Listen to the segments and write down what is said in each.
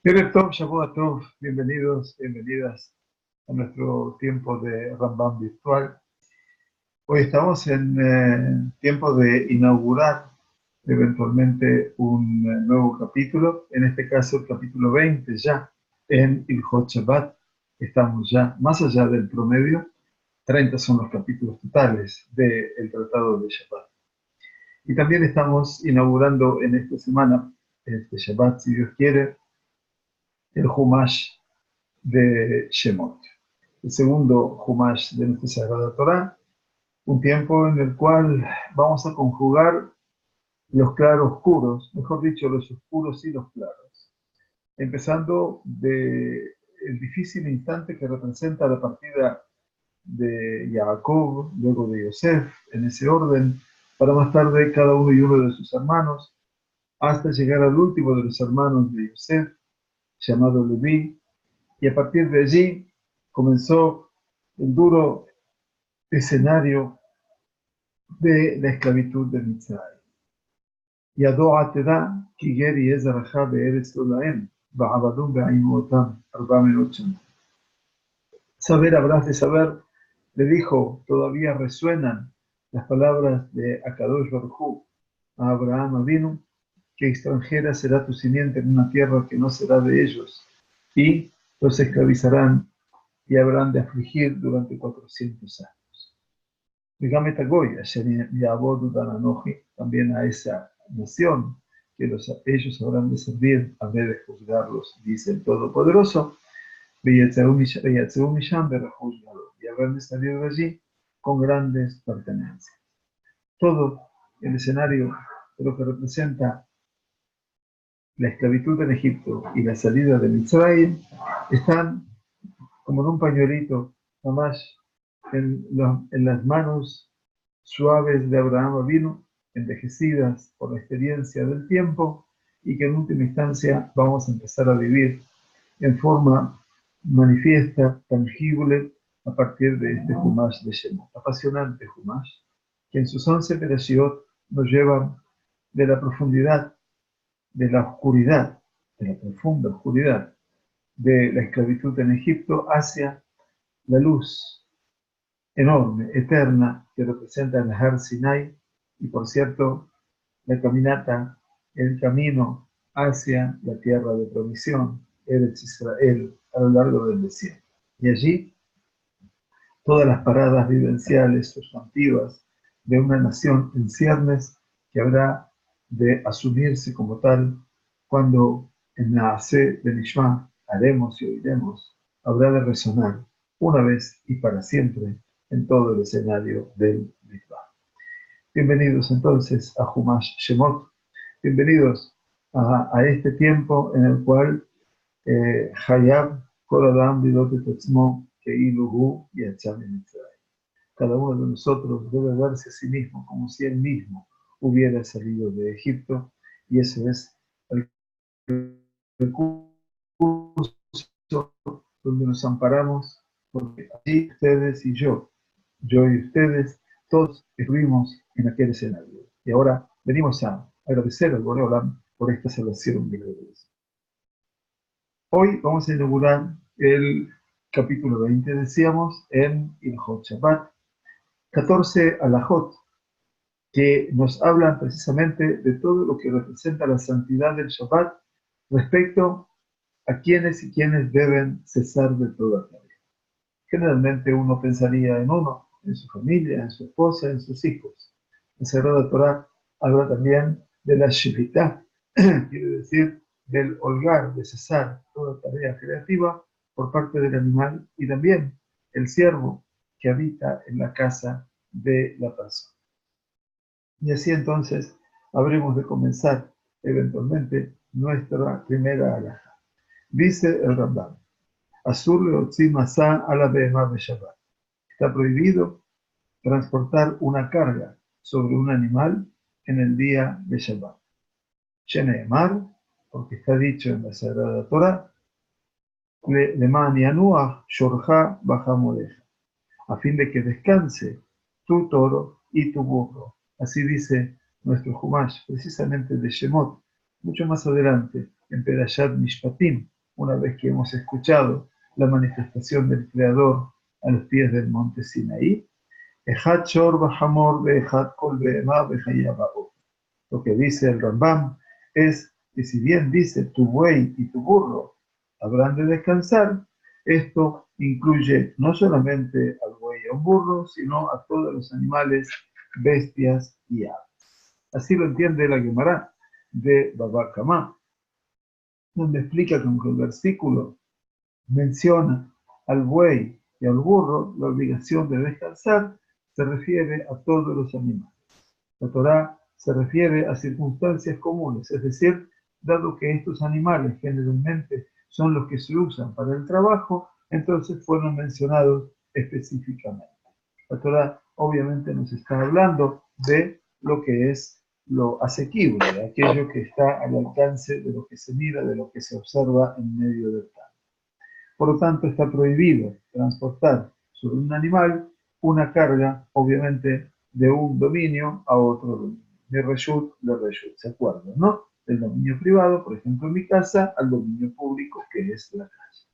Erev Tov, Shavua Tov, bienvenidos, bienvenidas a nuestro tiempo de Rambam virtual. Hoy estamos en tiempo de inaugurar eventualmente un nuevo capítulo, en este caso el capítulo 20 ya en Ilhot Shabbat. Estamos ya más allá del promedio, 30 son los capítulos totales del Tratado de Shabbat. Y también estamos inaugurando en esta semana, este Shabbat, si Dios quiere, el Humash de Shemot, el segundo Humash de nuestra Sagrada Torá, un tiempo en el cual vamos a conjugar los claroscuros, mejor dicho, los oscuros y los claros, empezando del difícil instante que representa la partida de Jacob, luego de Yosef, en ese orden, para más tarde cada uno y uno de sus hermanos, hasta llegar al último de los hermanos de Yosef, llamado Leví, y a partir de allí comenzó el duro escenario de la esclavitud de Mitzray. Yadó Teda, Kiger y Ezraja Be'eretz Ulaem, Ba'abadum Be'aimuotam, 400 años. Saber habrás de saber, le dijo, todavía resuenan las palabras de Akadosh Baruj Hu a Abraham Avinu, que extranjera será tu simiente en una tierra que no será de ellos, y los esclavizarán y habrán de afligir durante 400 años. Dígame Tagoy, también a esa nación que ellos habrán de servir a vez de juzgarlos, dice el Todopoderoso, y habrán de salir de allí con grandes pertenencias. Todo el escenario de lo que representa la esclavitud en Egipto y la salida de Mitzrayim están como en un pañuelito, nomás en las manos suaves de Abraham Avinu, envejecidas por la experiencia del tiempo, y que en última instancia vamos a empezar a vivir en forma manifiesta, tangible, a partir de este Humash de Shemot, apasionante Humash, que en sus 11 perashiot nos llevan de la profundidad, de la oscuridad, de la profunda oscuridad de la esclavitud en Egipto hacia la luz enorme, eterna, que representa el Har Sinai, y por cierto, la caminata, el camino hacia la tierra de provisión, Eretz Israel, a lo largo del desierto. Y allí, todas las paradas vivenciales, sustantivas, de una nación en ciernes que habrá de asumirse como tal cuando en la Naaseh de Nishma haremos y oiremos, habrá de resonar una vez y para siempre en todo el escenario del Mikvah. Bienvenidos entonces a Humash Shemot, bienvenidos a este tiempo en el cual Hayab Kol Adam Lidot et Atzmo Keilu Hu Yatzah Mitzrayim. Cada uno de nosotros debe verse a sí mismo como si él mismo hubiera salido de Egipto, y ese es el recurso donde nos amparamos, porque allí ustedes y yo y ustedes, todos estuvimos en aquel escenario. Y ahora venimos a agradecer al Boré Olam por esta salvación milagrosa. Hoy vamos a inaugurar el capítulo 20, decíamos, en Ilhot Shabbat, 14 alajot, que nos hablan precisamente de todo lo que representa la santidad del Shabbat respecto a quienes y quienes deben cesar de toda tarea. Generalmente uno pensaría en uno, en su familia, en su esposa, en sus hijos. La Sagrada Torá habla también de la Shevitá, quiere decir del holgar, de cesar toda tarea creativa por parte del animal, y también el siervo que habita en la casa de la persona. Y así entonces habremos de comenzar eventualmente nuestra primera alhaja. Dice el Rambam: Asur leotzi masá a la behemá de Shabbat. Está prohibido transportar una carga sobre un animal en el día de Shabbat. Sheneemar, porque está dicho en la Sagrada Torá, Leman yanuach shorja bajamodeja, a fin de que descanse tu toro y tu burro. Así dice nuestro Humash, precisamente de Shemot, mucho más adelante, en Perashat Mishpatim, una vez que hemos escuchado la manifestación del Creador a los pies del monte Sinaí. Ejad shor b'hamor ve'ejad kol be'emah be'chaya ba'ot. Lo que dice el Rambam es que si bien dice tu buey y tu burro habrán de descansar, esto incluye no solamente al buey y al burro, sino a todos los animales, bestias y aves. Así lo entiende la Gemara de Baba Kamá, donde explica que aunque el versículo menciona al buey y al burro, la obligación de descansar se refiere a todos los animales. La Torá se refiere a circunstancias comunes, es decir, dado que estos animales generalmente son los que se usan para el trabajo, entonces fueron mencionados específicamente. La Torá obviamente nos está hablando de lo que es lo asequible, de aquello que está al alcance de lo que se mira, de lo que se observa en medio del campo. Por lo tanto, está prohibido transportar sobre un animal una carga, obviamente, de un dominio a otro dominio. De reshut, ¿se acuerdan, no? Del dominio privado, por ejemplo, en mi casa, al dominio público, que es la calle.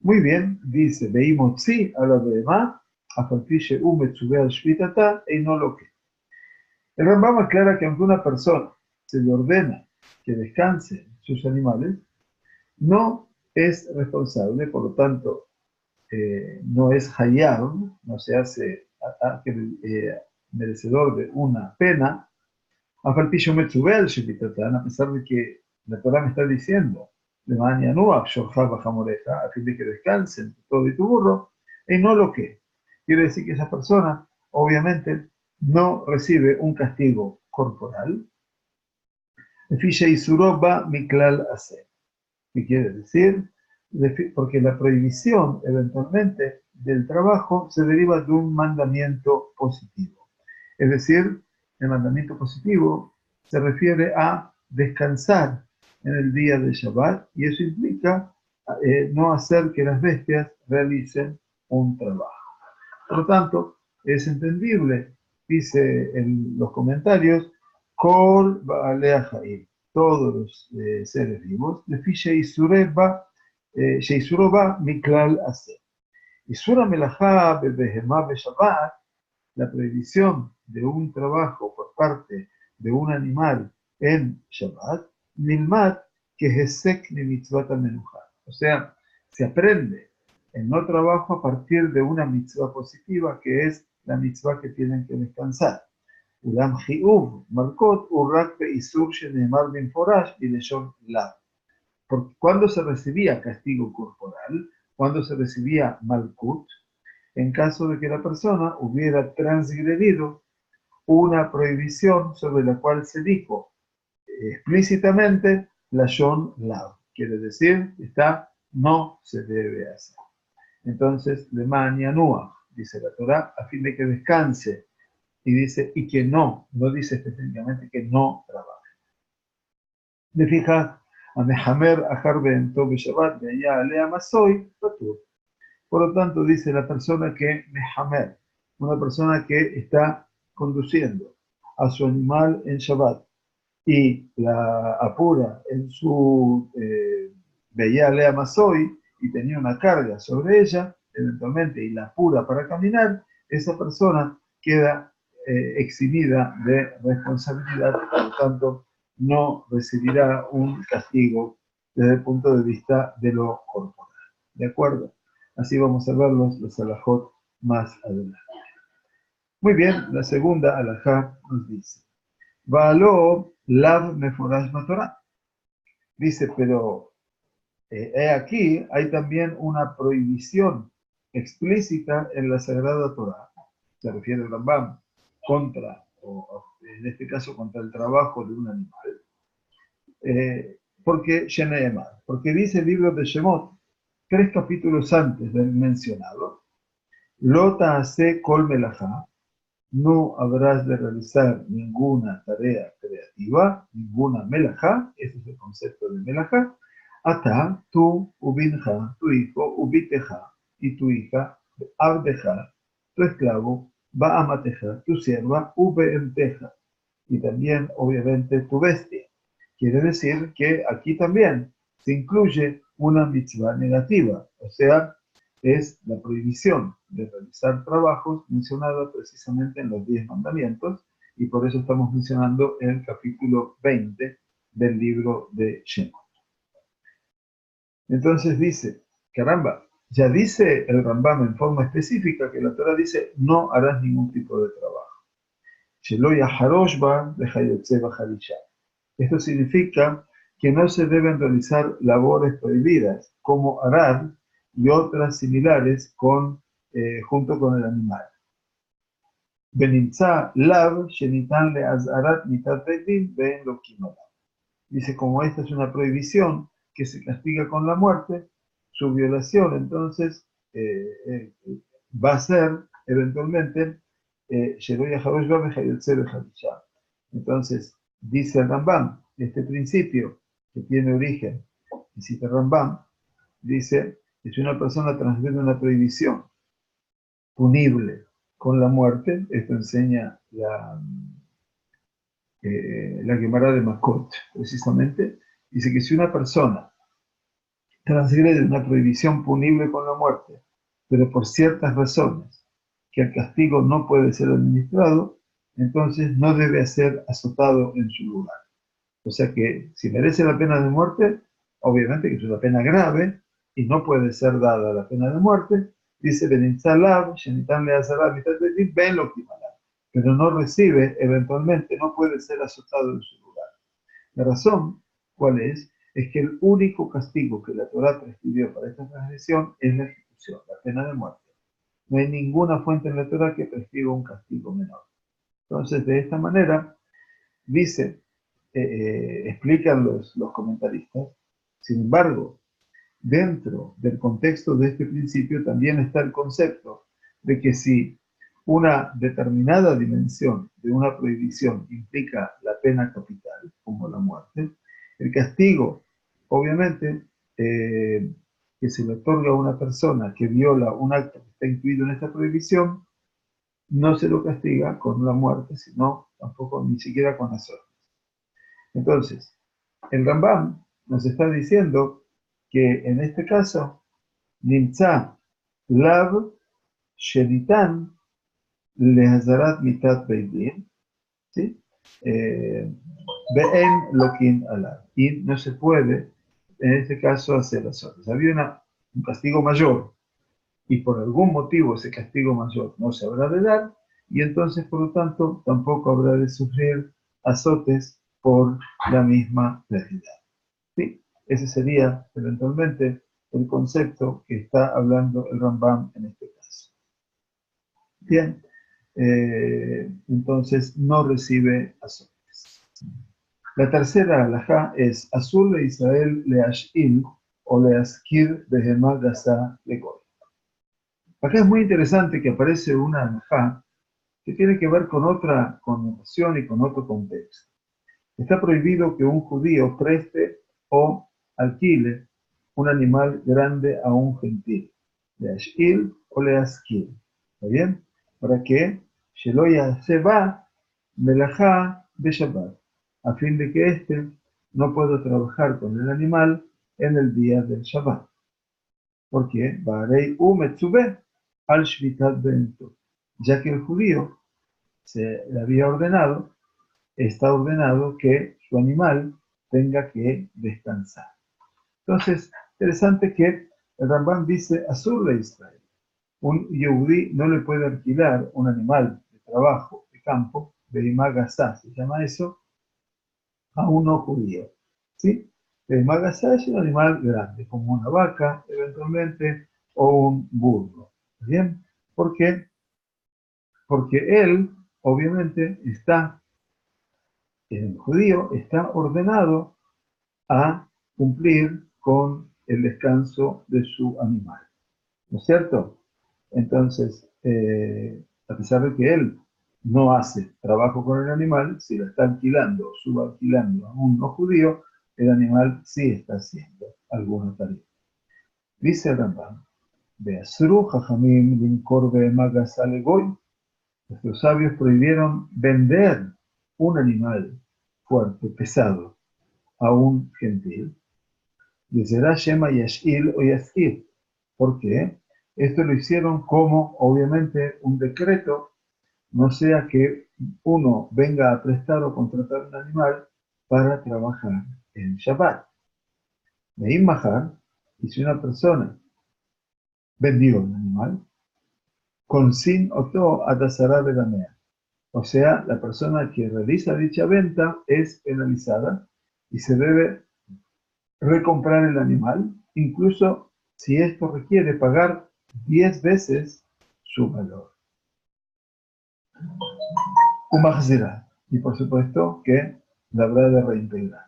Muy bien, dice, veimos sí a la demás, a farfishe umetsuve al shvitata, y no lo que. El Rambam aclara que aunque una persona se le ordena que descanse sus animales, no es responsable, por lo tanto, no es hayab, no se hace merecedor de una pena, a pesar de que la Torah me está diciendo, a fin de que descansen todo y tu burro, y no lo que. Quiere decir que esa persona, obviamente, no recibe un castigo corporal. ¿Qué quiere decir? Porque la prohibición eventualmente del trabajo se deriva de un mandamiento positivo. Es decir, el mandamiento positivo se refiere a descansar en el día de Shabbat y eso implica no hacer que las bestias realicen un trabajo. Por lo tanto, es entendible, dice en los comentarios, Kol Baalei Haim, todos los seres vivos, Lefi Sheisuroba Miklal Ase. Isura Melajá Bebehemá Beshabbat, la prohibición de un trabajo por parte de un animal en Shabbat, Nilmat que Hesek ni mitzvot amenuja. O sea, se aprende el no trabajo a partir de una mitzvah positiva, que es la mitzvah que tienen que descansar. Ulam Hiuv, Markot, Urrak Isur Shenemar Ben Forash y Leshon Lav. Porque cuando se recibía castigo corporal, cuando se recibía Malkut, en caso de que la persona hubiera transgredido una prohibición sobre la cual se dijo explícitamente Lashon Lav. Quiere decir, no se debe hacer. Entonces, Lemania Nuach, dice la Torah, a fin de que descanse, y dice, y que no dice específicamente que no trabaje. Le fija, Amehamer Aharbe en Tobe Shabbat, de allá Alea Masoy, Patur. Por lo tanto, dice la persona que Mehamer, una persona que está conduciendo a su animal en Shabbat y la apura en su Veía Lea Masoy y tenía una carga sobre ella, eventualmente, y la apura para caminar, esa persona queda eximida de responsabilidad, por lo tanto, no recibirá un castigo desde el punto de vista de lo corporal. ¿De acuerdo? Así vamos a verlos los alajot más adelante. Muy bien, la segunda alajá nos dice, Valo lav meforash batorá. Dice, pero aquí hay también una prohibición explícita en la Sagrada Torá. Se refiere al Rambam contra, o en este caso contra el trabajo de un animal. Porque dice el libro de Shemot, 3 capítulos antes del mencionado, Lota hace kol melajá, no habrás de realizar ninguna tarea creativa, ninguna melajá, ese es el concepto de melajá, ata tú, ubinja, tu hijo, ubiteja, y tu hija, abdeja, tu esclavo, baamateja, tu sierva, ubeenteja, y también, obviamente, tu bestia. Quiere decir que aquí también se incluye una mitzvah negativa, o sea, es la prohibición de realizar trabajos mencionada precisamente en los 10 mandamientos, y por eso estamos mencionando el capítulo 20 del libro de Shemot. Entonces dice, caramba, ya dice el Rambam en forma específica que la Torah dice, no harás ningún tipo de trabajo. Shelo yaharosh ba v'chayotze b'charisha. Esto significa que no se deben realizar labores prohibidas, como arar y otras similares junto con el animal. Benimtza lav shenitan le'azarat mitat beitin ve'en lo kimola. Dice, como esta es una prohibición que se castiga con la muerte, su violación entonces va a ser eventualmente entonces, dice el Rambam, este principio que tiene origen, y cita Rambam, dice que si una persona transgrede una prohibición punible con la muerte, esto enseña la Gemara de Makot, precisamente, dice que si una persona transgrede una prohibición punible con la muerte, pero por ciertas razones, que el castigo no puede ser administrado, entonces no debe ser azotado en su lugar. O sea que si merece la pena de muerte, obviamente que es una pena grave y no puede ser dada la pena de muerte, dice Beninzalab, Shenitan Leazalab, Ben lo pero no recibe, eventualmente no puede ser azotado en su lugar. La razón, ¿cuál es? Es que el único castigo que la Torá prescribió para esta transgresión es la ejecución, la pena de muerte. No hay ninguna fuente en la Torá que prescriba un castigo menor. Entonces, de esta manera, dice, explican los comentaristas, sin embargo, dentro del contexto de este principio también está el concepto de que si una determinada dimensión de una prohibición implica la pena capital, como la muerte, el castigo, obviamente, que se le otorga a una persona que viola un acto que está incluido en esta prohibición, no se lo castiga con la muerte, sino tampoco ni siquiera con azotes. Entonces, el Rambam nos está diciendo que en este caso, Nimtza Lav Sheditan Lehazarat Mitat Beidin, ¿sí? Be'en Lokin Alab. Y no se puede, en este caso, hacer azotes. Había un castigo mayor, y por algún motivo ese castigo mayor no se habrá de dar, y entonces, por lo tanto, tampoco habrá de sufrir azotes por la misma realidad. ¿Sí? Ese sería, eventualmente, el concepto que está hablando el Rambam en este caso. Bien, entonces no recibe azotes. La tercera halajá es Azul le Israel le Ash'il o le Askir behemá gasa le Goy. Acá es muy interesante que aparece una halajá que tiene que ver con otra connotación y con otro contexto. Está prohibido que un judío preste o alquile un animal grande a un gentil, le ash'il o le askil. ¿Está bien? ¿Para qué? Shelo yaseba melajá de Shabbat, a fin de que éste no pueda trabajar con el animal en el día del Shabbat. ¿Por qué? Barei u metzubeh al shvitat bento, ya que el judío se le había ordenado, está ordenado que su animal tenga que descansar. Entonces, interesante que el Rambam dice, Azur de Israel, un yehudí no le puede alquilar un animal de trabajo, de campo, Beimá Gazá, se llama eso, a un no judío. ¿Sí? Beimá Gazá es un animal grande, como una vaca, eventualmente, o un burro. ¿Bien? ¿Por qué? Porque él, obviamente, el judío está ordenado a cumplir con el descanso de su animal. ¿No es cierto? Entonces, a pesar de que él no hace trabajo con el animal, si lo está alquilando o subalquilando a un no judío, el animal sí está haciendo alguna tarea. Dice el Rambam, Beasru Jajamim Linkor Magasale Goy. Nuestros sabios prohibieron vender un animal fuerte, pesado, a un gentil. Será Shema Yashil o Yaskir. ¿Por qué? Esto lo hicieron como, obviamente, un decreto, no sea que uno venga a prestar o contratar un animal para trabajar en Shabbat. Meim Mahar, y si una persona vendió un animal, con sin oto adasará de gamea. O sea, la persona que realiza dicha venta es penalizada y se debe recomprar el animal, incluso si esto requiere pagar 10 veces su valor. Umahzira. Y por supuesto que la habrá de reintegrar.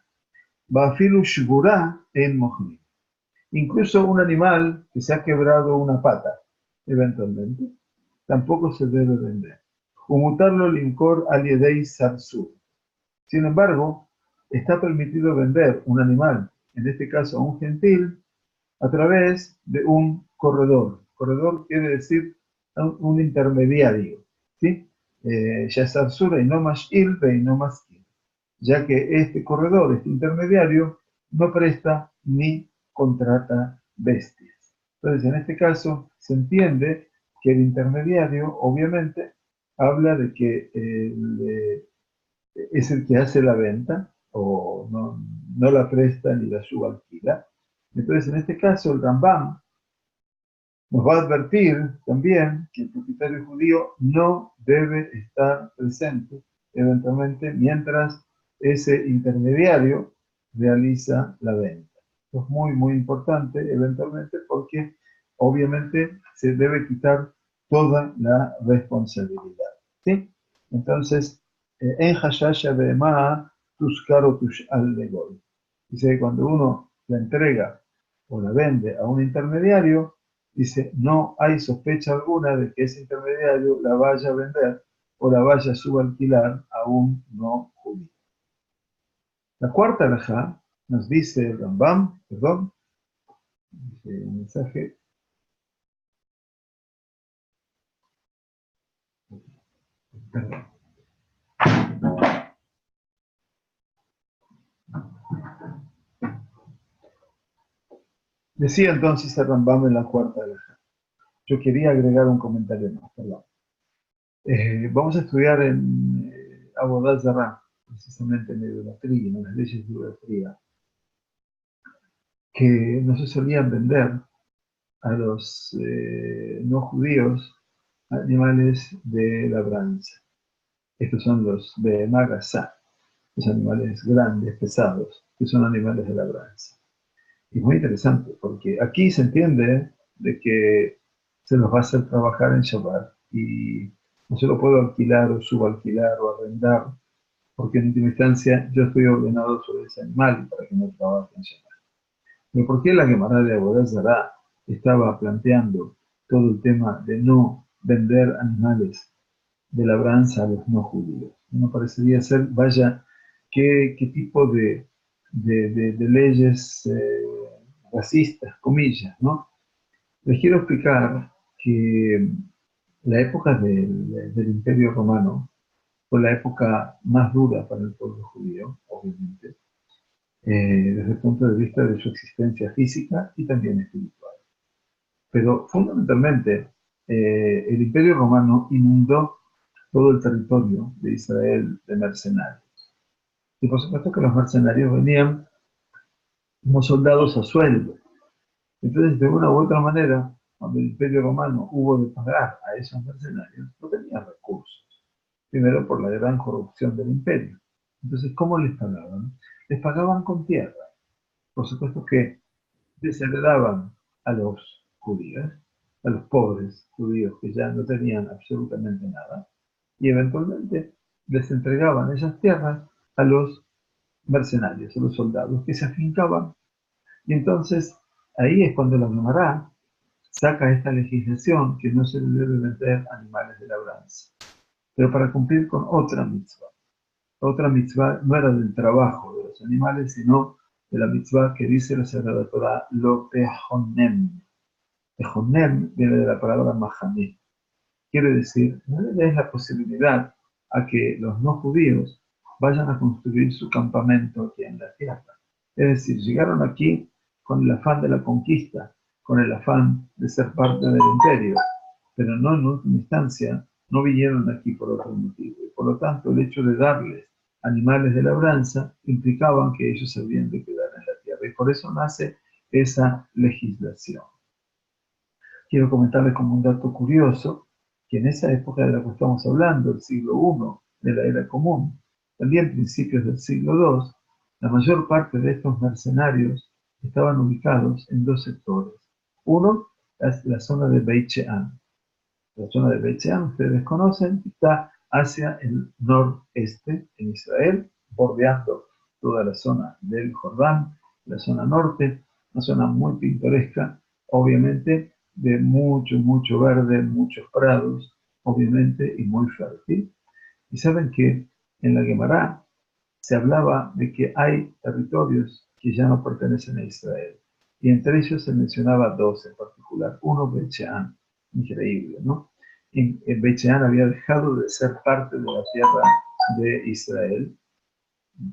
Bafilu shgura en mohni. Incluso un animal que se ha quebrado una pata, eventualmente, tampoco se debe vender. Umutarlo linkor aliedei sarsur. Sin embargo, está permitido vender un animal, en este caso un gentil, a través de un corredor. Corredor quiere decir un intermediario, ¿sí? Ya sarsura y no más ilbe y no más il, ya que este corredor, este intermediario, no presta ni contrata bestias. Entonces, en este caso, se entiende que el intermediario, obviamente, habla de que es el que hace la venta o no la presta ni la subalquila. Entonces, en este caso, el Rambam nos va a advertir también que el propietario judío no debe estar presente eventualmente mientras ese intermediario realiza la venta. Esto es muy, muy importante eventualmente porque obviamente se debe quitar toda la responsabilidad. ¿Sí? Entonces, en Hashasha de Maa, tus caro tus al legol. Dice que cuando uno la entrega o la vende a un intermediario, dice, no hay sospecha alguna de que ese intermediario la vaya a vender o la vaya a subalquilar a un no judío. La cuarta alajá nos dice el Rambam, perdón, dice el mensaje, perdón. Decía entonces el Rambam en la cuarta alajá. Yo quería agregar un comentario más, perdón. Vamos a estudiar en Avodat Zarah, precisamente en idolatría, en las leyes de idolatría, que no se solían vender a los no judíos animales de labranza. Estos son los Behemagasa, los animales grandes, pesados, que son animales de labranza. Y es muy interesante, porque aquí se entiende de que se los va a hacer trabajar en Shabbat y no se lo puedo alquilar o subalquilar o arrendar, porque en última instancia yo estoy ordenado sobre ese animal para que no trabaje en Shabbat. Pero ¿por qué la Gemara de Avodat Zarah estaba planteando todo el tema de no vender animales de labranza a los no judíos? Uno parecería ser, vaya, qué tipo de leyes racistas, comillas, ¿no? Les quiero explicar que la época del Imperio Romano fue la época más dura para el pueblo judío, obviamente, desde el punto de vista de su existencia física y también espiritual. Pero fundamentalmente, el Imperio Romano inundó todo el territorio de Israel de mercenarios. Y por supuesto que los mercenarios venían como soldados a sueldo. Entonces, de una u otra manera, cuando el Imperio Romano hubo de pagar a esos mercenarios, no tenía recursos. Primero, por la gran corrupción del imperio. Entonces, ¿cómo les pagaban? Les pagaban con tierra. Por supuesto que desheredaban a los judíos, a los pobres judíos que ya no tenían absolutamente nada, y eventualmente les entregaban esas tierras a los mercenarios, a los soldados que se afincaban. Y entonces ahí es cuando la Gemara saca esta legislación que no se le debe vender animales de labranza, pero para cumplir con otra mitzvah. Otra mitzvah no era del trabajo de los animales, sino de la mitzvah que dice la Sagrada Torah, lo tejonem. Tejonem viene de la palabra mahamé. Quiere decir, no le des la posibilidad a que los no judíos vayan a construir su campamento aquí en la tierra. Es decir, llegaron aquí con el afán de la conquista, con el afán de ser parte del imperio, pero no en última instancia, no vinieron aquí por otro motivo. Y por lo tanto, el hecho de darles animales de labranza implicaban que ellos se habían de quedar en la tierra. Y por eso nace esa legislación. Quiero comentarles como un dato curioso que en esa época de la que estamos hablando, el siglo I de la era común, también principios del siglo II, la mayor parte de estos mercenarios estaban ubicados en dos sectores. Uno es la zona de Beit Shean. La zona de Beit Shean, ustedes conocen, está hacia el noreste en Israel, bordeando toda la zona del Jordán, la zona norte, una zona muy pintoresca, obviamente de mucho, mucho verde, muchos prados, obviamente, y muy fértil. Y saben que en la Gemara se hablaba de que hay territorios que ya no pertenecen a Israel. Y entre ellos se mencionaba dos en particular. Uno, Beit Shean, increíble, ¿no? Beit Shean había dejado de ser parte de la tierra de Israel,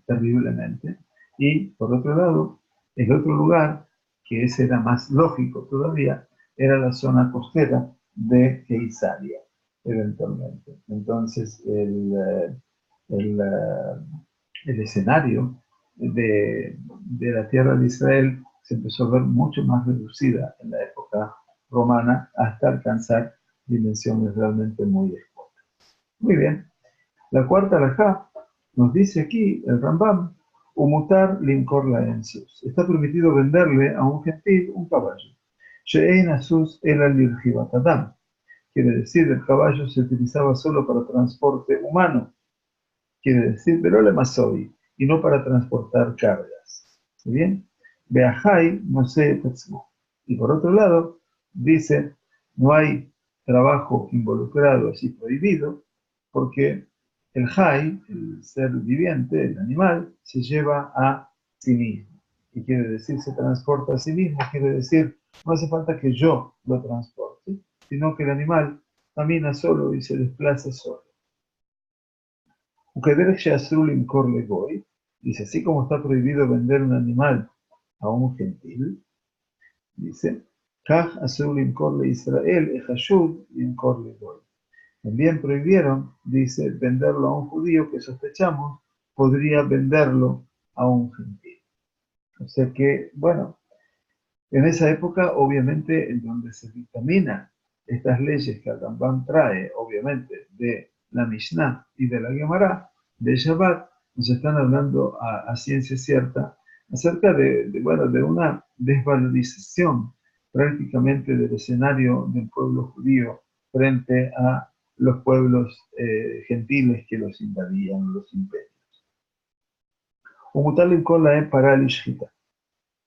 terriblemente. Y por otro lado, el otro lugar, que ese era más lógico todavía, era la zona costera de Keisaria, eventualmente. Entonces, el escenario de la tierra de Israel se empezó a ver mucho más reducida en la época romana hasta alcanzar dimensiones realmente muy escuetas. Muy bien. La cuarta alajá nos dice aquí el Rambam, umutar linkor laensus. Está permitido venderle a un gentil un caballo. She'ein asus el alirjibat adam. Quiere decir, el caballo se utilizaba solo para transporte humano. Quiere decir, pero le masoi, y no para transportar cargas. ¿Muy bien? Beahai no sé tetzmo. Y por otro lado, dice, no hay trabajo involucrado así prohibido, porque el Jai, el ser viviente, el animal, se lleva a sí mismo. Y quiere decir, se transporta a sí mismo, quiere decir, no hace falta que yo lo transporte, sino que el animal camina solo y se desplaza solo. Dice, así como está prohibido vender un animal a un gentil, dice, Israel, también prohibieron, dice, venderlo a un judío que sospechamos podría venderlo a un gentil. O sea que, bueno, en esa época, obviamente, en donde se dictaminan estas leyes que el Rambam trae, obviamente, de la Mishnah y de la Gemara, de Shabbat, nos están hablando a ciencia cierta acerca bueno, de una desvalorización prácticamente del escenario del pueblo judío frente a los pueblos gentiles que los invadían, los imperios. Umutal kola para el ishita.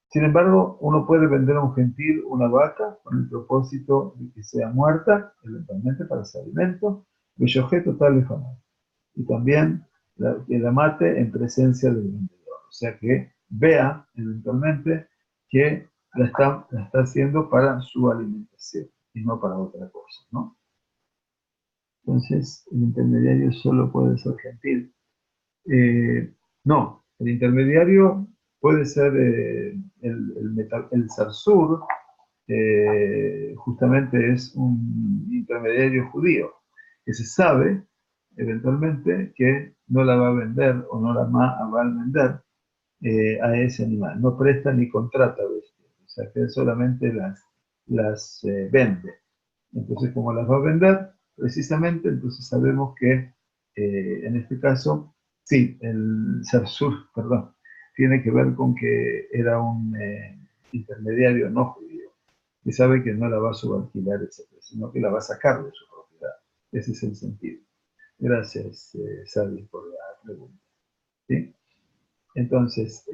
Sin embargo, uno puede vender a un gentil una vaca con el propósito de que sea muerta, eventualmente para ser alimento, belloje tal y jamás. Y también que la mate en presencia del vendedor. O sea que vea eventualmente que la está haciendo para su alimentación y no para otra cosa, ¿no? Entonces, el intermediario solo puede ser gentil. No, el intermediario puede ser el zarzur, justamente es un intermediario judío, que se sabe eventualmente que no la va a vender o no la va a vender a ese animal. No presta ni contrata bestias, o sea que él solamente las vende. Entonces, como las va a vender, precisamente, entonces sabemos que en este caso, sí, el Sarsur, perdón, tiene que ver con que era un intermediario no judío, que sabe que no la va a subalquilar, etc., sino que la va a sacar de su propiedad. Ese es el sentido. Gracias, Sadi, por la pregunta. ¿Sí? Entonces,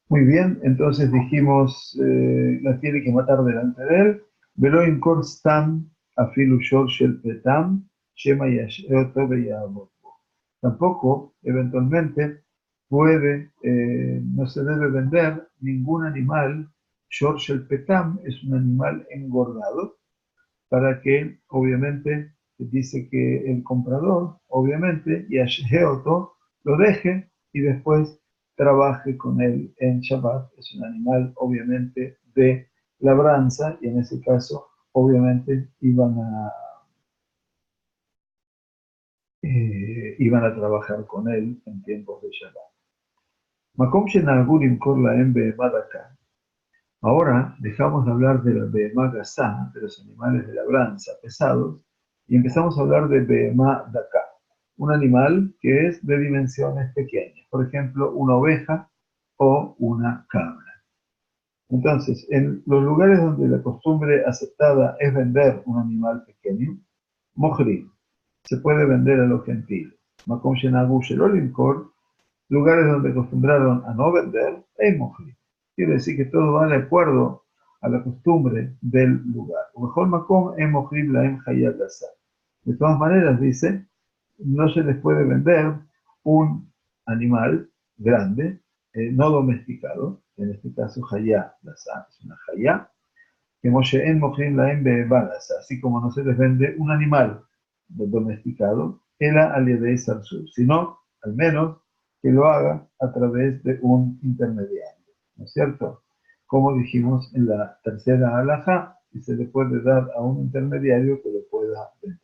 muy bien, entonces dijimos, la tiene que matar delante de él. Velo inkor stam afilu shor shel petam, shema yasheoto veyabot. Tampoco, eventualmente, no se debe vender ningún animal. Shor shel petam es un animal engordado, para que, obviamente, dice que el comprador, obviamente, yasheoto, lo deje y después trabaje con él en Shabbat. Es un animal obviamente de labranza y en ese caso obviamente iban a trabajar con él en tiempos de Shabbat. Makom shenagur imkor laem behemá daká. Ahora dejamos de hablar de la behemá gasá, de los animales de labranza pesados, y empezamos a hablar de behemá daká, un animal que es de dimensiones pequeñas, por ejemplo, una oveja o una cabra. Entonces, en los lugares donde la costumbre aceptada es vender un animal pequeño, mohri, se puede vender a los gentiles. Makom shenagur shelo limkor, lugares donde acostumbraron a no vender, es mohri. Quiere decir que todo va de acuerdo a la costumbre del lugar. Mejor makom es mohri laem hayat lazar. De todas maneras, dice, no se les puede vender un animal grande, no domesticado, en este caso hayat lazar, es una hayat, que Moshe en mohrim laem be'balas, así como no se les vende un animal domesticado, era al de Sarsur, sino al menos que lo haga a través de un intermediario, ¿no es cierto? Como dijimos en la tercera halajá, y se le puede dar a un intermediario que lo pueda vender.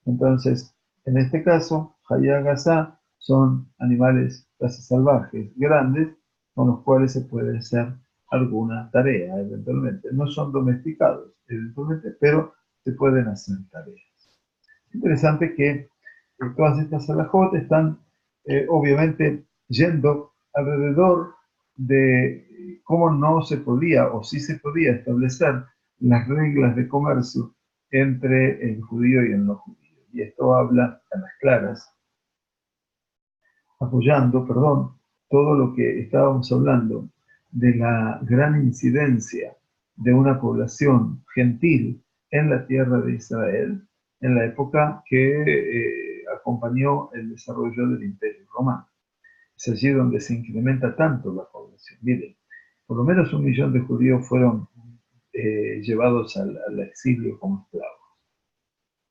Entonces, en este caso, Hayá Gazá son animales casi salvajes, grandes, con los cuales se puede hacer alguna tarea, eventualmente. No son domesticados, eventualmente, pero se pueden hacer tareas. Es interesante que todas estas alajot están obviamente yendo alrededor de cómo no se podía o sí se podía establecer las reglas de comercio entre el judío y el no judío. Y esto habla a las claras, apoyando, todo lo que estábamos hablando de la gran incidencia de una población gentil en la tierra de Israel en la época que acompañó el desarrollo del Imperio Romano. Es allí donde se incrementa tanto la población. Miren, por lo menos 1 millón de judíos fueron llevados al exilio como esclavos.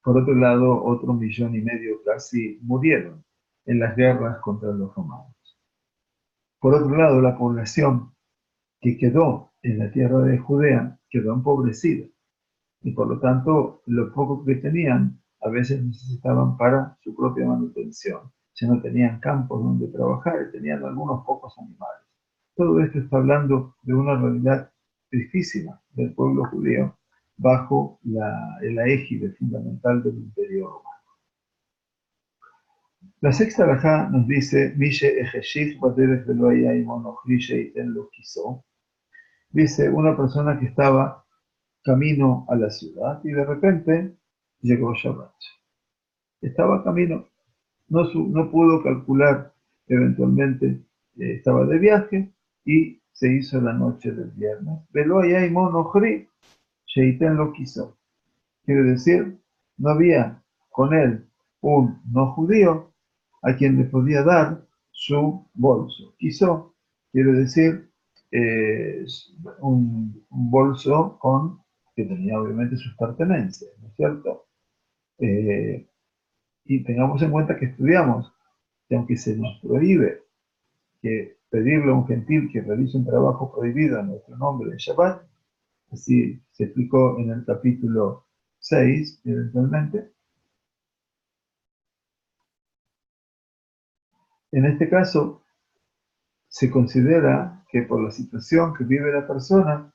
Por otro lado, otro 1,5 millones casi murieron en las guerras contra los romanos. Por otro lado, la población que quedó en la tierra de Judea quedó empobrecida y por lo tanto lo poco que tenían a veces necesitaban para su propia manutención. Ya no tenían campos donde trabajar y tenían algunos pocos animales. Todo esto está hablando de una realidad tristísima del pueblo judío bajo la égide fundamental del Imperio Romano. La sexta halajá nos dice, Mishe ejeshif baderech velo haya imo nochri sheiten lo quiso. Dice, una persona que estaba camino a la ciudad y de repente llegó Shabbat. Estaba camino, no pudo calcular, eventualmente estaba de viaje y se hizo la noche del viernes. Velo haya imo nochri sheiten lo quiso. Quiere decir, no había con él un no judío a quien le podía dar su bolso. Quiso, quiere decir, un bolso que tenía obviamente sus pertenencias, ¿no es cierto? Y tengamos en cuenta que estudiamos que aunque se nos prohíbe que pedirle a un gentil que realice un trabajo prohibido en nuestro nombre de Shabbat, así se explicó en el capítulo 6, eventualmente. En este caso, se considera que por la situación que vive la persona,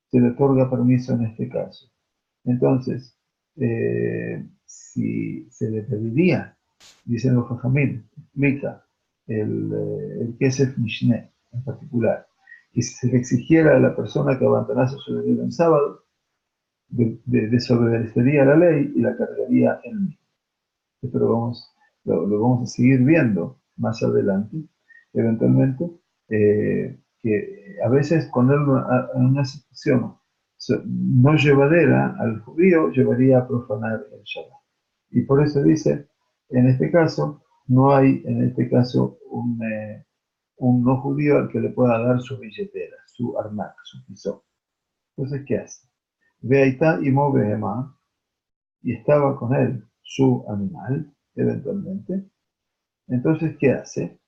se le otorga permiso en este caso. Entonces, si se le pediría, dicen los Jajamín, explica el Kesef Mishneh en particular, que si se le exigiera a la persona que abandonase su deber en sábado, desobedecería la ley y la cargaría en mí. Esto lo vamos a seguir viendo más adelante, eventualmente, que a veces ponerlo en una situación no llevadera al judío llevaría a profanar el Shabbat. Y por eso dice, en este caso, no hay en este caso un no judío al que le pueda dar su billetera, su arnak, su pisó. Entonces, ¿qué hace? Veaitá y behemá, y estaba con él su animal, eventualmente. Entonces, ¿qué hace?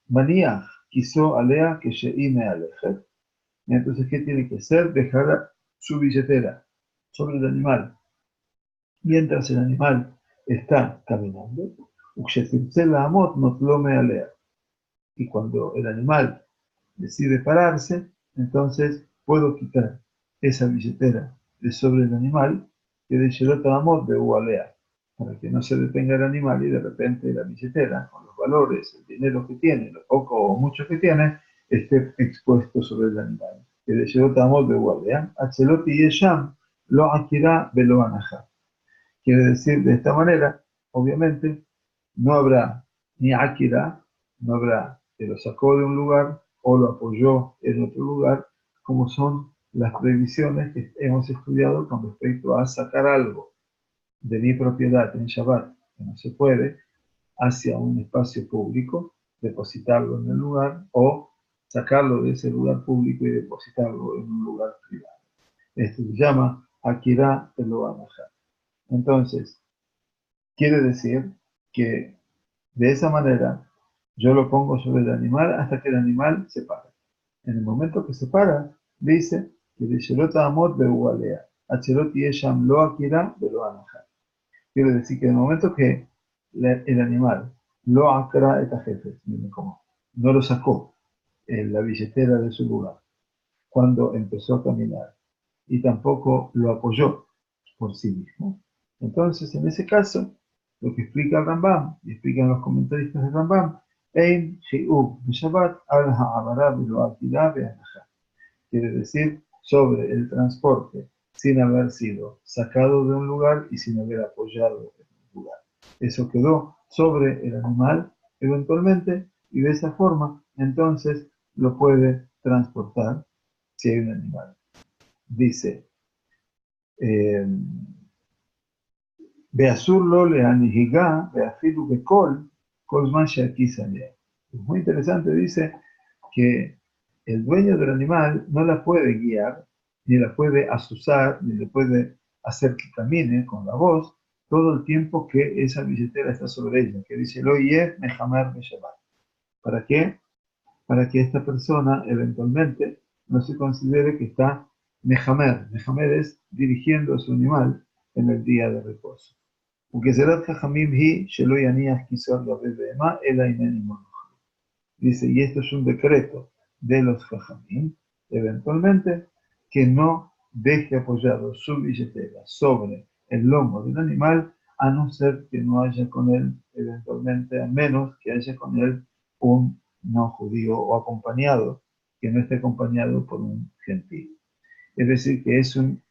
Maniach quiso alea que sheime alejet. Entonces, ¿qué tiene que hacer? Dejar su billetera sobre el animal mientras el animal está caminando. Y cuando el animal decide pararse, entonces puedo quitar esa billetera de sobre el animal que de Shelota Amot de Ualea, para que no se detenga el animal y de repente la billetera, con los valores, el dinero que tiene, lo poco o mucho que tiene, esté expuesto sobre el animal. Que de Shelota Amot de Ualea, Acheloti Yesham lo Akira Velo Anaja. Quiere decir, de esta manera, obviamente, no habrá ni Akira, no habrá que lo sacó de un lugar o lo apoyó en otro lugar, como son las previsiones que hemos estudiado con respecto a sacar algo de mi propiedad en Shabbat, que no se puede, hacia un espacio público, depositarlo en el lugar o sacarlo de ese lugar público y depositarlo en un lugar privado. Esto se llama Akira Teloanaja. Entonces, quiere decir que de esa manera yo lo pongo sobre el animal hasta que el animal se para. En el momento que se para, dice que de Shelota Amot Beualea, Achelot Yesham lo Akira Belo Anaja. Quiere decir que en el momento que el animal lo Akira Etajefe, miren cómo, no lo sacó en la billetera de su lugar cuando empezó a caminar y tampoco lo apoyó por sí mismo. Entonces, en ese caso, lo que explica el Rambam, y explican los comentaristas del Rambam, Ein Shi'ub Shabbat al Ha'amara Belo Akira Be'anaja. Quiere decir, sobre el transporte, sin haber sido sacado de un lugar y sin haber apoyado en un lugar. Eso quedó sobre el animal eventualmente y de esa forma, entonces, lo puede transportar si hay un animal. Dice, Beazurlo le anihiga, beafilu bekol, kolman sheakizalea. Es muy interesante, dice que el dueño del animal no la puede guiar, ni la puede asusar, ni le puede hacer que camine con la voz todo el tiempo que esa billetera está sobre ella, que dice, lo yeh mehamar beshabat. ¿Para qué? Para que esta persona eventualmente no se considere que está mehamer. Mehamer es dirigiendo a su animal en el día de reposo. Dice, y esto es un decreto de los Jajamim, eventualmente, que no deje apoyado su billetera sobre el lomo del animal, a no ser que no haya con él, eventualmente, a menos que haya con él un no judío o acompañado, que no esté acompañado por un gentil. Es decir, que es un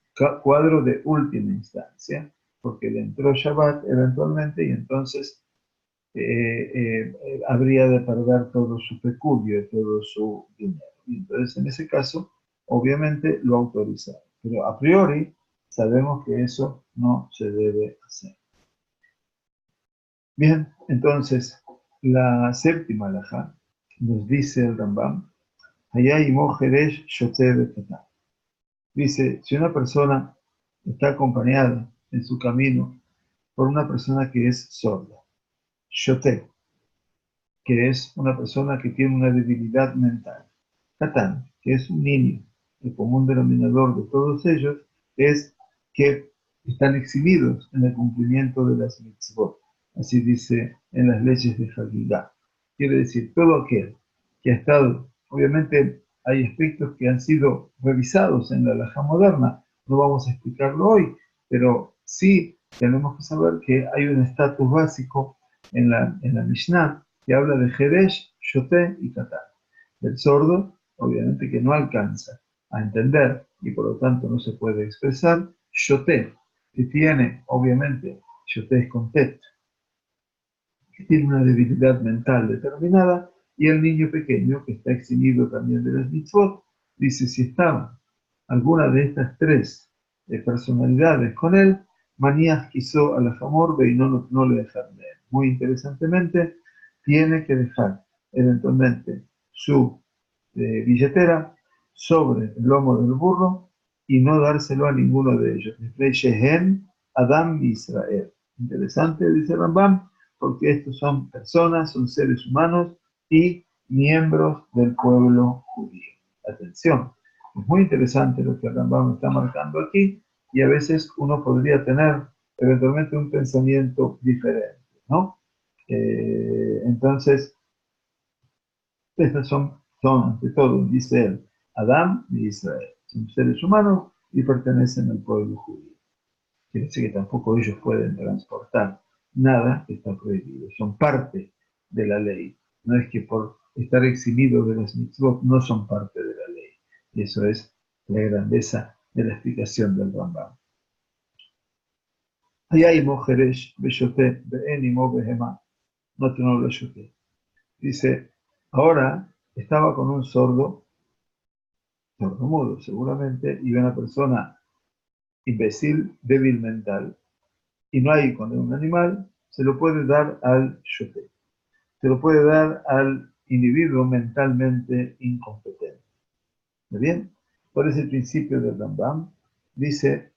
cuadro de última instancia, porque le entró Shabbat eventualmente y entonces habría de perder todo su peculio y todo su dinero. Y entonces, en ese caso, obviamente lo autorizaron. Pero a priori, sabemos que eso no se debe hacer. Bien, entonces, la séptima alajá nos dice el Rambam, dice, si una persona está acompañada en su camino por una persona que es sorda, shoté, que es una persona que tiene una debilidad mental. Catán, que es un niño. El común denominador de todos ellos es que están exhibidos en el cumplimiento de las mitzvot. Así dice en las leyes de Hagigá. Quiere decir, todo aquel que ha estado, obviamente hay aspectos que han sido revisados en la halajá moderna, no vamos a explicarlo hoy, pero sí tenemos que saber que hay un estatus básico en la Mishnah que habla de Jeresh, Shoté y Katán. El sordo, obviamente que no alcanza a entender y por lo tanto no se puede expresar. Shoté, que tiene, obviamente, Shoté es con tet, que tiene una debilidad mental determinada, y el niño pequeño, que está eximido también de las mitzvot, dice, si estaba alguna de estas tres personalidades con él, Manías quiso a la famor y no le dejaron leer. Muy interesantemente, tiene que dejar eventualmente su billetera sobre el lomo del burro y no dárselo a ninguno de ellos. Shehen Adam Israel. Interesante, dice Rambam, porque estos son personas, son seres humanos y miembros del pueblo judío. Atención, es muy interesante lo que Rambam está marcando aquí, y a veces uno podría tener eventualmente un pensamiento diferente, ¿no? Entonces, estas son ante todo, dice él, Adán y Israel. Son seres humanos y pertenecen al pueblo judío. Quiere decir que tampoco ellos pueden transportar nada que está prohibido. Son parte de la ley. No es que por estar eximidos de las mitzvot no son parte de la ley. Y eso es la grandeza de la explicación del Rambam. Dice, ahora estaba con un sordomudo seguramente, y una persona imbécil, débil mental, y no hay con un animal, se lo puede dar al shoté, se lo puede dar al individuo mentalmente incompetente. ¿Muy bien? ¿Cuál es el principio del Rambam? Dice,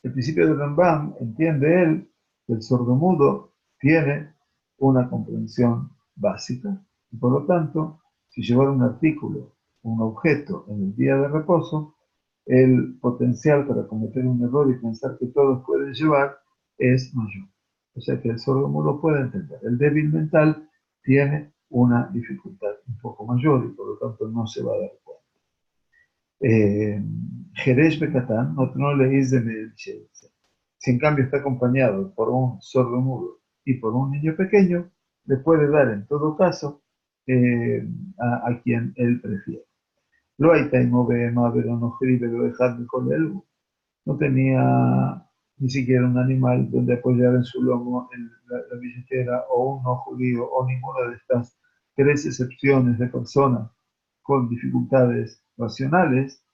el principio del Rambam, entiende él, que el sordomudo tiene una comprensión básica, y por lo tanto, si llevar un artículo, un objeto en el día de reposo, el potencial para cometer un error y pensar que todos pueden llevar es mayor. O sea que el sordomudo puede entender. El débil mental tiene una dificultad un poco mayor y por lo tanto no se va a dar cuenta. Jerez Bekatán, no le dice de si en cambio está acompañado por un sordomudo y por un niño pequeño, le puede dar en todo caso a quien él prefiere. Lo hay taimo behemá, pero no escribe, lo dejar con él. No tenía ni siquiera un animal donde apoyar en su lomo en la billetera, o un no judío, o ninguna de estas tres excepciones de personas con dificultades racionales.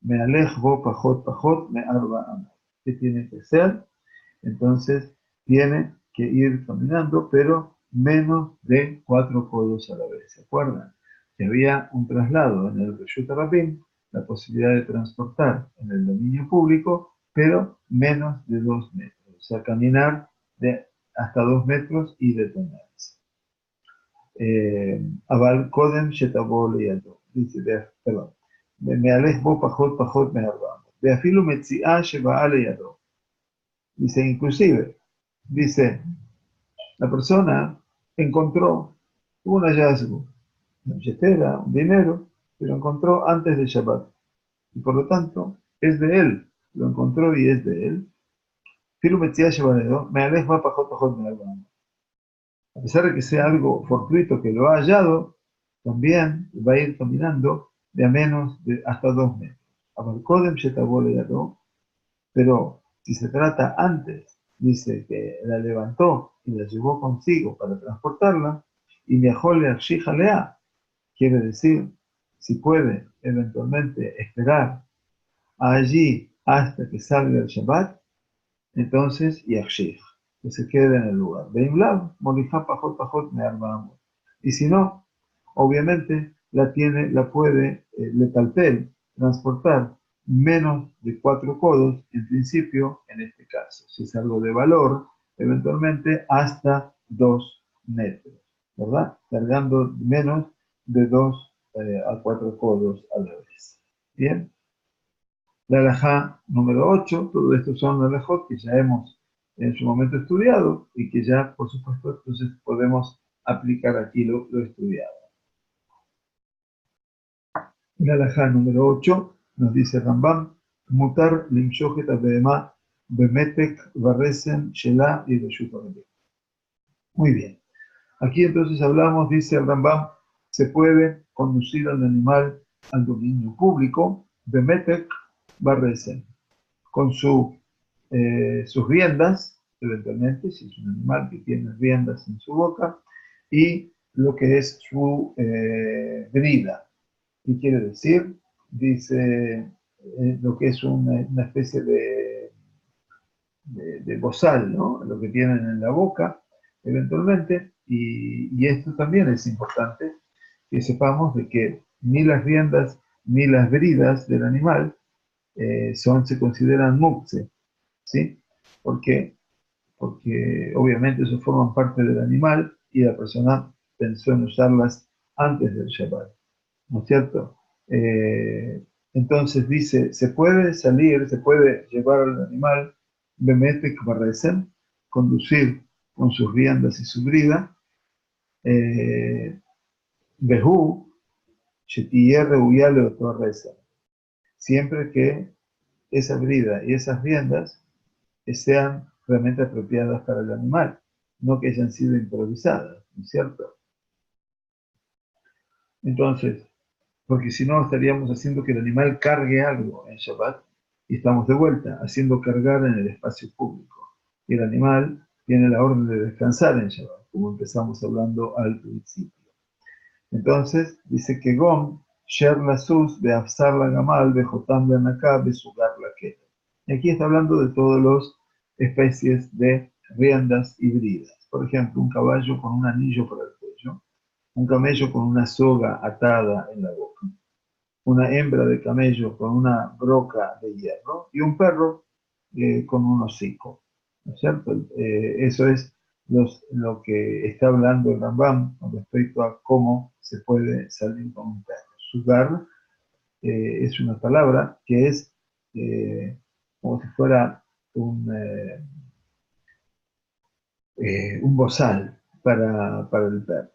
Me alejo, pajot, me arba. ¿Qué tiene que ser? Entonces, tiene que ir caminando, pero menos de 4 codos a la vez. ¿Se acuerdan? Que había un traslado en el Reshut Rabim, la posibilidad de transportar en el dominio público, pero menos de 2 metros. O sea, caminar de hasta 2 metros y detenerse. Aval Kodem Shetabol Yado. Dice, perdón. Me alejo, pajot, me arba. De afilo metziah shebaale yado. Dice, inclusive, dice, la persona encontró un hallazgo, una billetera, un dinero, que lo encontró antes de Shabbat. Y por lo tanto, es de él. Lo encontró y es de él. Filu Metzia Shebanedo, me alejo pajot, me arba. A pesar de que sea algo fortuito que lo ha hallado, también va a ir caminando de a menos de hasta 2 metros. Abalkodem Shetabole Yado, pero si se trata antes, dice que la levantó y la llevó consigo para transportarla, y viajó Lea, quiere decir, si puede eventualmente esperar allí hasta que salga el Shabbat, entonces Yashich, que se quede en el lugar. Beimlav, Molija pajot, me armamos. Y si no, obviamente la puede, le talpel, transportar menos de 4 codos, en principio, en este caso. Si es algo de valor, eventualmente hasta 2 metros, ¿verdad? Cargando menos de 2 a 4 codos a la vez. ¿Bien? La alajá número 8, todo esto son alajot que ya hemos en su momento estudiado y que ya, por supuesto, entonces podemos aplicar aquí lo estudiado. La alajá número 8 nos dice Rambam, mutar limshojet abehemá bemetek varesen shela y reshut rabim. Muy bien. Aquí entonces hablamos, dice Rambam, se puede conducir al animal al dominio público, bemetek varesen, con sus riendas, eventualmente, si es un animal que tiene riendas en su boca, y lo que es su brida. ¿Qué quiere decir? Dice lo que es una especie de bozal, ¿no? Lo que tienen en la boca, eventualmente, y esto también es importante, que sepamos de que ni las riendas ni las bridas del animal se consideran muktzeh, ¿sí? Porque porque obviamente eso forman parte del animal y la persona pensó en usarlas antes del Shabbat, ¿no es cierto? Entonces dice, se puede salir, se puede llevar al animal, Bemetek Barresen, conducir con sus riendas y su brida, Behu, Shetiyer Reuyale o Reza, siempre que esa brida y esas riendas sean realmente apropiadas para el animal, no que hayan sido improvisadas, ¿no es cierto? Entonces, porque si no estaríamos haciendo que el animal cargue algo en Shabbat y estamos de vuelta haciendo cargar en el espacio público. Y el animal tiene la orden de descansar en Shabbat, como empezamos hablando al principio. Entonces, dice que Gom, Sher la Sus, Beafsar la Gamal, Bejotam la Naká, Besugar la Keta. Y aquí está hablando de todas las especies de riendas híbridas. Por ejemplo, un caballo con un anillo para el cuello, un camello con una soga atada en la boca, una hembra de camello con una broca de hierro y un perro con un hocico. ¿No es cierto? Eso es lo que está hablando el Rambam con respecto a cómo se puede salir con un perro. Sugar es una palabra que es como si fuera un bozal para el perro.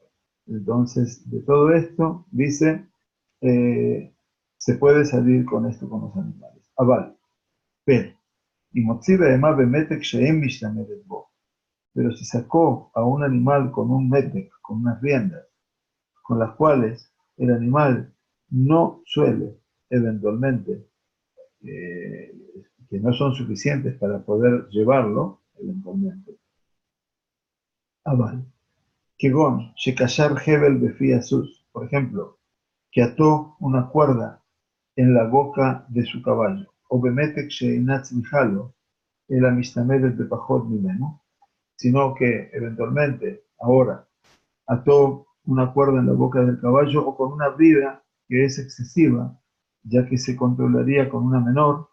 Entonces, de todo esto, dice, se puede salir con esto con los animales. Aval, pero, y motive además bemetek sheem mishtamedet bo. Pero si sacó a un animal con un metek, con unas riendas, con las cuales el animal no suele, eventualmente, eh, que no son suficientes para poder llevarlo, eventualmente. Aval. Kegon, Shekashar Hebel Befi Asus, por ejemplo, que ató una cuerda en la boca de su caballo, o Bemetek Sheinatz Mijalo, el Amistamedet de Pajot Mimeno, sino que eventualmente ahora ató una cuerda en la boca del caballo o con una brida que es excesiva, ya que se controlaría con una menor,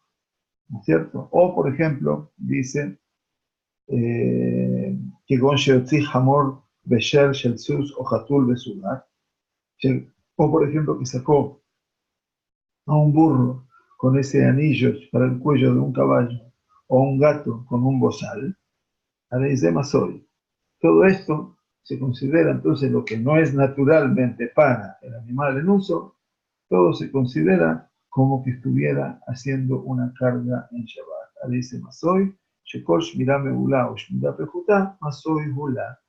¿no es cierto? O, por ejemplo, dice que Gon Sheotzi Hamor Besher Shelsus o Hatul Besugar, o por ejemplo que sacó a un burro con ese anillo para el cuello de un caballo, o un gato con un bozal, de Masoy. Todo esto se considera entonces lo que no es naturalmente para el animal en uso, todo se considera como que estuviera haciendo una carga en Shabbat. Dice Masoy, Shekol Shmirá Meulá o Shmirá Pejutá, Masoy Hulá.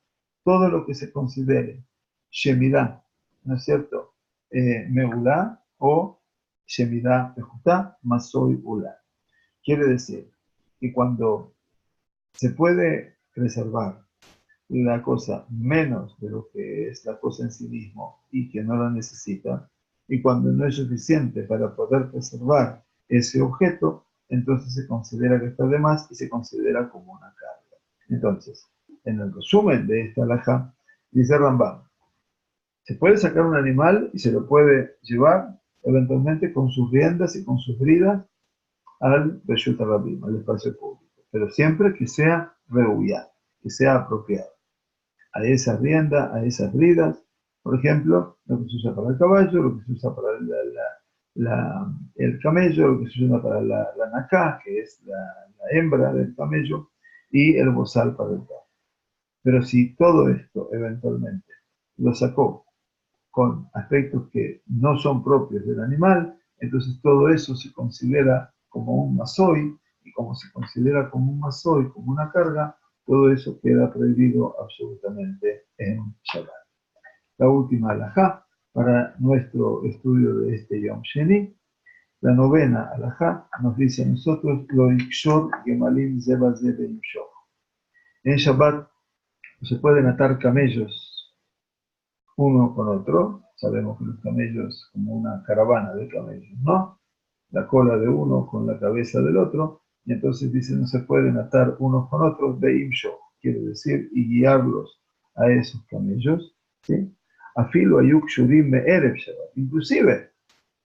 Todo lo que se considere Shemirá, ¿no es cierto? Meulá o Shemirá Pejutá, Masoy Hulá. Quiere decir que cuando se puede preservar la cosa menos de lo que es la cosa en sí mismo y que no la necesita, y cuando no es suficiente para poder preservar ese objeto, entonces se considera que está de más y se considera como una carga. Entonces, en el resumen de esta alajá, dice Rambam, se puede sacar un animal y se lo puede llevar eventualmente con sus riendas y con sus bridas al Reshut Rabim, al espacio público, pero siempre que sea reuyado, que sea apropiado a esa rienda, a esas bridas. Por ejemplo, lo que se usa para el caballo, lo que se usa para el camello, lo que se usa para la nacá, que es la hembra del camello, y el bozal para el perro. Pero si todo esto eventualmente lo sacó con aspectos que no son propios del animal, entonces todo eso se considera como un masoy, y como se considera como un masoy, como una carga, todo eso queda prohibido absolutamente en Shabbat. La última alajá para nuestro estudio de este Yom Sheni, la novena alajá nos dice a nosotros, lo ikshor gemalim zeba zebe imshor. En Shabbat se pueden atar camellos uno con otro. Sabemos que los camellos como una caravana de camellos, ¿no? La cola de uno con la cabeza del otro, y entonces dice no se pueden atar unos con otros, beimsho, quiere decir, y guiarlos a esos camellos, ¿sí? Afilo ayuk shurim me'erev Shabbat. Inclusive,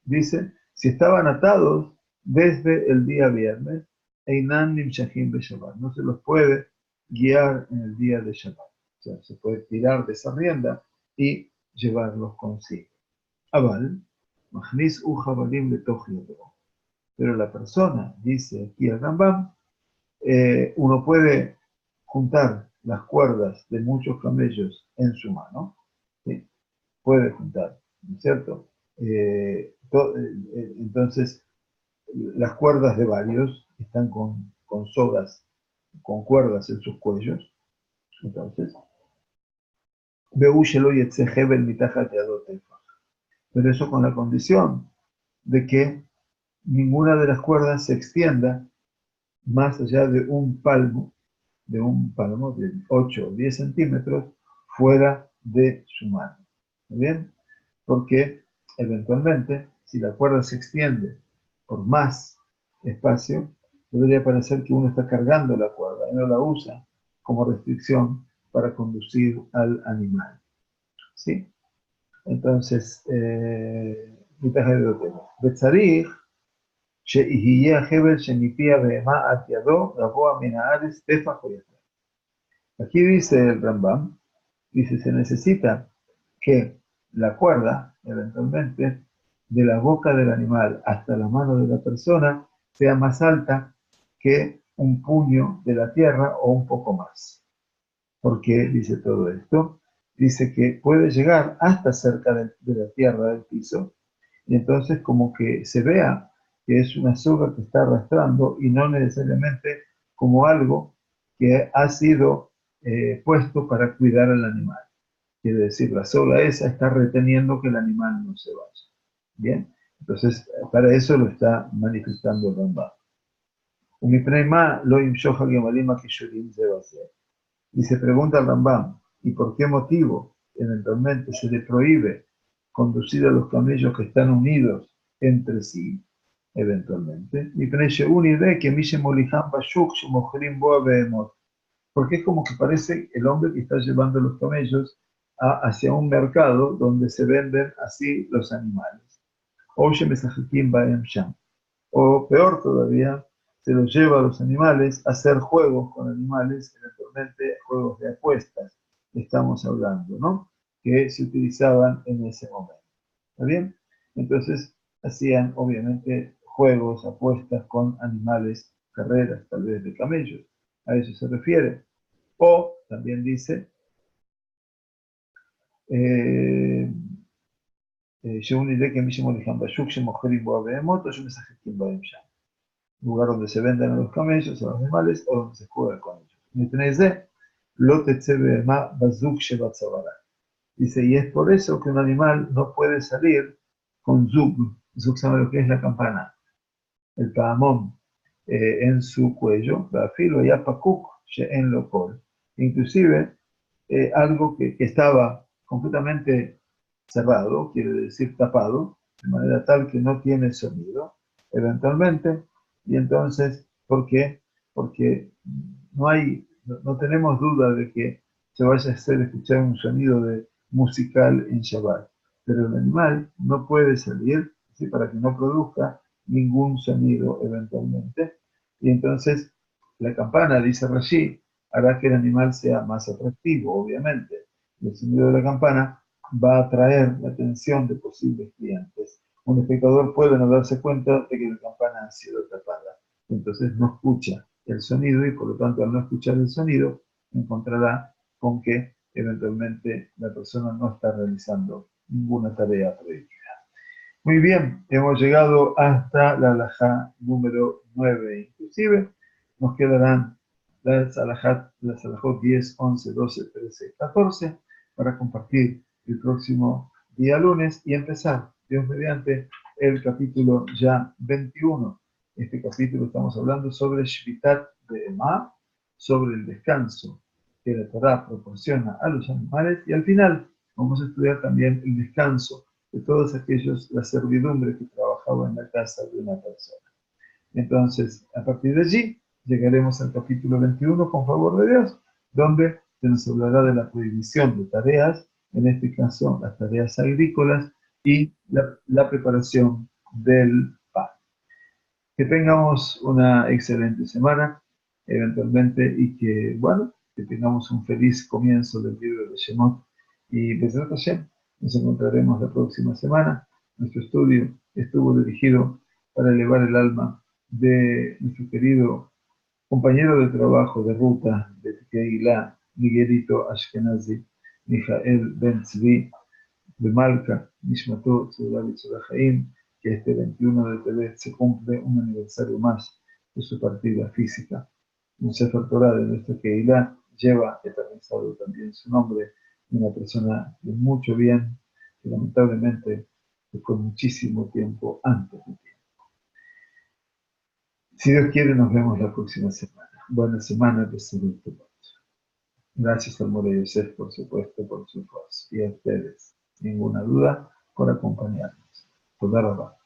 dice, si estaban atados desde el día viernes, einan nimshachim be Shabbat, no se los puede guiar en el día de Shabbat. O sea, se puede tirar de esa rienda y llevarlos consigo. Aval, Mahnis u Jabalim le pero la persona, dice aquí el Rambam, uno puede juntar las cuerdas de muchos camellos en su mano, ¿sí? Puede juntar, ¿no es cierto? Entonces, las cuerdas de varios están con sogas, con cuerdas en sus cuellos. Entonces, pero eso con la condición de que ninguna de las cuerdas se extienda más allá de un palmo de 8 o 10 centímetros fuera de su mano. ¿Está bien? Porque eventualmente, si la cuerda se extiende por más espacio, podría parecer que uno está cargando la cuerda y no la usa como restricción para conducir al animal. ¿Sí? Entonces, Betzarich, שיהיה החבל שמפיה בהמה עד ידו גבוה מן הארץ טפח או יותר. Aquí dice el Rambam, dice, se necesita que la cuerda, eventualmente, de la boca del animal hasta la mano de la persona, sea más alta que un puño de la tierra o un poco más. ¿Por qué dice todo esto? Dice que puede llegar hasta cerca de la tierra, del piso, y entonces como que se vea que es una soga que está arrastrando y no necesariamente como algo que ha sido puesto para cuidar al animal. Quiere decir, la soga esa está reteniendo que el animal no se vaya. Bien, entonces para eso lo está manifestando el Rambam. Y se pregunta al Rambam, ¿y por qué motivo eventualmente se le prohíbe conducir a los camellos que están unidos entre sí? Eventualmente. Porque es como que parece el hombre que está llevando los camellos hacia un mercado donde se venden así los animales. O peor todavía, se los lleva a los animales a hacer juegos con animales, eventualmente juegos de apuestas, estamos hablando, ¿no? Que se utilizaban en ese momento. ¿Está bien? Entonces, hacían obviamente juegos, apuestas con animales, carreras tal vez de camellos. A eso se refiere. O también dice, lugar donde se venden a los camellos, a los animales, o donde se juega con ellos. Dice, y es por eso que un animal no puede salir con zug. Zug sabe lo que es la campana, el paamón, en su cuello, en lo col. Inclusive, algo que estaba completamente cerrado, quiere decir tapado, de manera tal que no tiene sonido, eventualmente, y entonces, ¿por qué? Porque no tenemos duda de que se vaya a hacer escuchar un sonido musical en Shabbat, pero el animal no puede salir, ¿sí? Para que no produzca ningún sonido eventualmente, y entonces la campana, dice Rashi, hará que el animal sea más atractivo, obviamente. Y el sonido de la campana va a atraer la atención de posibles clientes. Un espectador puede no darse cuenta de que la campana ha sido tapada. Entonces no escucha el sonido y por lo tanto al no escuchar el sonido encontrará con que eventualmente la persona no está realizando ninguna tarea prohibida. Muy bien, hemos llegado hasta la halajá número 9. Inclusive nos quedarán las halajot 10, 11, 12, 13, 14 para compartir el próximo día lunes y empezar, Dios mediante, el capítulo ya 21. Este capítulo estamos hablando sobre Shvitat Be'emá, sobre el descanso que la Torá proporciona a los animales y al final vamos a estudiar también el descanso de todos aquellos, la servidumbre que trabajaba en la casa de una persona. Entonces, a partir de allí, llegaremos al capítulo 21, con favor de Dios, donde se nos hablará de la prohibición de tareas, en este caso las tareas agrícolas y la preparación del pan. Que tengamos una excelente semana, eventualmente, y que, bueno, que tengamos un feliz comienzo del libro de Shemot y Bezrat Hashem, nos encontraremos la próxima semana. Nuestro estudio estuvo dirigido para elevar el alma de nuestro querido compañero de trabajo de ruta de Keilah, Miguelito Ashkenazi, Mijael Ben Tzvi, de Malca, Nishmato, Tzedal y Tzedahaim, que este 21 de Tevet se cumple un aniversario más de su partida física. Un Sefer Torah de nuestra Keilah lleva eternizado también su nombre de una persona de mucho bien, que lamentablemente se fue muchísimo tiempo antes de tiempo. Si Dios quiere, nos vemos la próxima semana. Buena semana de salud. Gracias al More Yosef, por supuesto, por su voz. Y a ustedes, ninguna duda, por acompañarnos. Toda rabá.